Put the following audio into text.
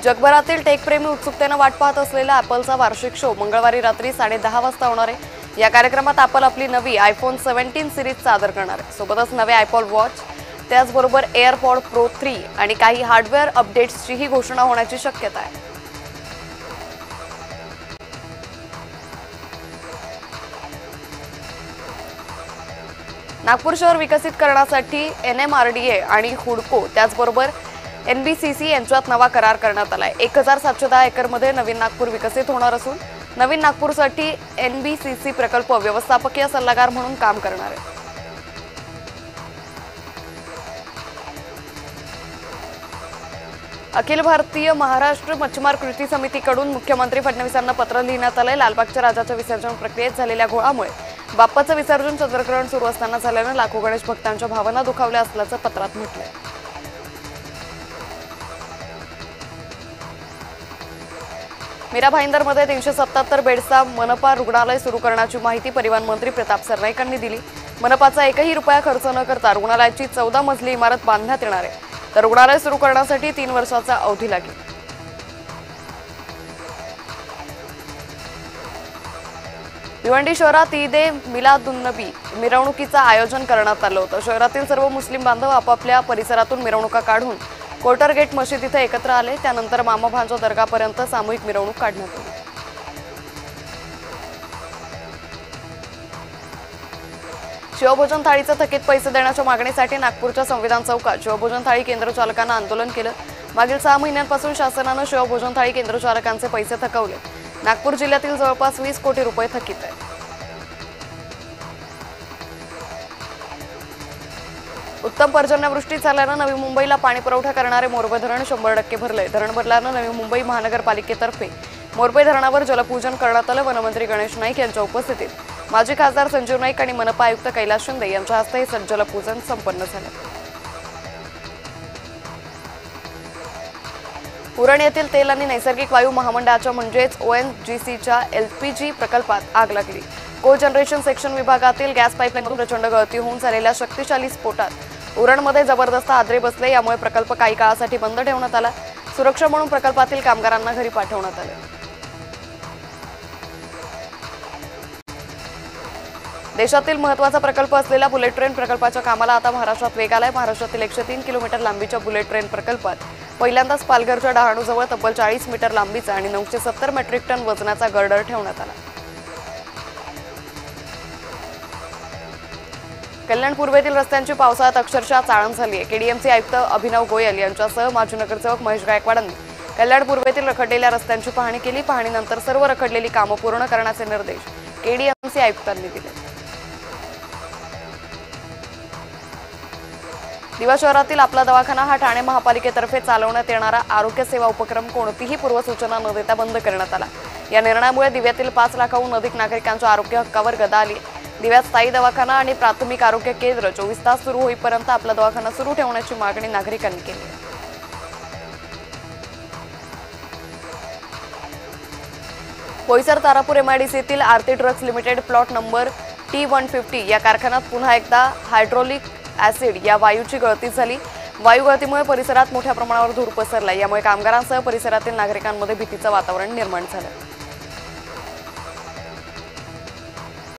जगभरातील टेकप्रेमी उत्सुकतेने वाट पाहत असलेला ॲपलचा वार्षिक शो मंगळवारी रात्री 10:30 वाजता होणार आहे। या कार्यक्रमात ॲपल आपली नवी आयफोन 17 सीरीज सादर करणार आहे। सोबतच नवे ॲपल वॉच, त्याचबरोबर एअरपॉड प्रो 3 आणि काही हार्डवेअर अपडेट्सचीही घोषणा होण्याची शक्यता आहे। नागपूर शहर विकसित करण्यासाठी NMRDA आणि हुडको त्याचबरोबर NBCC यांच्यात नवा करार करण्यात आलाय। 1710 एकरमध्ये नवीन नागपूर विकसित होणार असून नवीन नागपूरसाठी NBCC प्रकल्प व्यवस्थापकीय सल्लागार म्हणून काम करणार आहे। अखिल भारतीय महाराष्ट्र मच्छीमार कृती समितीकडून मुख्यमंत्री फडणवीसांना पत्र लिहिण्यात आले। लालबागच्या राजाच्या विसर्जन प्रक्रियेत झालेल्या घोळामुळे बाप्पाचं विसर्जन चंद्रग्रहण सुरू असताना झाल्याने लाखो गणेश भक्तांच्या भावना दुखावल्या असल्याचं पत्रात म्हटलंय। मीरा भाईंदरमध्ये 377 बेड्सचा मनपा रुग्णालय सुरू करण्याची माहिती परिवहन मंत्री प्रताप सरनाईक यांनी दिली। मनपाचा एकही रुपया खर्च न करता रुग्णालयाची 14 मजली इमारत बांधण्यात येणार आहे, तर रुग्णालय सुरू करण्यासाठी 3 वर्षाचा अवधी लागेल। भिवंडी शहरात ईद-ए-मिलादुन्नबी मिरवणुकीचं आयोजन करण्यात आलं होतं। शहरातील सर्व मुस्लिम बांधव आपापल्या परिसरातून मिरवणुका काढून कोटर गेट मशीद इथे एकत्र आले। त्यानंतर मामा भांजो दर्गापर्यंत सामूहिक मिरवणूक काढण्यात आली। शिवभोजन थाळीचे थकीत पैसे देण्याच्या मागणीसाठी नागपूरच्या संविधान चौकात शिवभोजन थाळी केंद्र चालकांनी आंदोलन केलं। मागील 6 महिन्यांपासून शासनाने शिवभोजन थाळी केंद्र चालकांचे पैसे थकवले। नागपूर जिल्ह्यातील जवळपास 20 कोटी रुपये थकीत आहेत। उत्तम पर्जन्यवृष्टी झाल्याने नवी मुंबईला पाणी पुरवठा करणारे मोरबे धरण 100% भरले। धरण भरल्याने नवी मुंबई महानगरपालिकेतर्फे मोरबे धरणावर जलपूजन करण्यात आले। वनमंत्री गणेश नाईक यांच्या उपस्थितीत माजी खासदार संजीव नाईक आणि मनपा आयुक्त कैलास शिंदे यांच्या हस्ते हे जलपूजन संपन्न झाले। उरण येथील तेल आणि नैसर्गिक वायू महामंडळाच्या म्हणजेच ONGCच्या LPG प्रकल्पात आग लागली। को जनरेशन सेक्शन विभागातील गॅस पाईपलाईनमधून प्रचंड गळती होऊन झालेल्या शक्तिशाली स्फोटात उरणमध्ये जबरदस्त आदरे बसले। यामुळे प्रकल्प काही काळासाठी बंद ठेवण्यात आला। सुरक्षा म्हणून प्रकल्पातील कामगारांना घरी पाठवण्यात आले। देशातील महत्त्वाचा प्रकल्प असलेला बुलेट ट्रेन प्रकल्पाच्या कामाला आता महाराष्ट्रात वेग आलाय। महाराष्ट्रातील 103 किलोमीटर लांबीच्या बुलेट ट्रेन प्रकल्पात पहिल्यांदाच पालघरच्या डहाणूजवळ तब्बल 40 मीटर लांबीचा आणि 970 मेट्रिक टन वजनाचा गर्डर ठेवण्यात आला। कल्याण पूर्वेतील रस्त्यांची पावसाळ्यात अक्षरशः चाळण झाली आहे। KDMC आयुक्त अभिनव गोयल यांच्यासह माजी नगरसेवक महेश गायकवाडांनी कल्याण पूर्वेतील रखडलेल्या रस्त्यांची पाहणी केली। पाहणीनंतर सर्व रखडलेली कामं पूर्ण करण्याचे निर्देश KDMC आयुक्तांनी दिले। दिवा शहरातील आपला दवाखाना हा ठाणे महापालिकेतर्फे चालवण्यात येणारा आरोग्य सेवा उपक्रम कोणतीही पूर्वसूचना न देता बंद करण्यात आला। या निर्णयामुळे दिव्यातील 5 लाखाहून अधिक नागरिकांच्या आरोग्य हक्कावर गदा आली। दिव्यात स्थायी दवाखाना आणि प्राथमिक आरोग्य केंद्र 24 तास सुरू होईपर्यंत आपला दवाखाना सुरू ठेवण्याची मागणी नागरिकांनी केली। बोईसर तारापूर MIDCतील Aarti drugs limited plot number T150 या कारखान्यात पुन्हा एकदा हायड्रोलिक ऍसिड या वायूची गळती झाली। वायू गळतीमुळे परिसरात मोठ्या प्रमाणावर धूर पसरला। यामुळे कामगारांसह परिसरातील नागरिकांमध्ये भीतीचं वातावरण निर्माण झालं।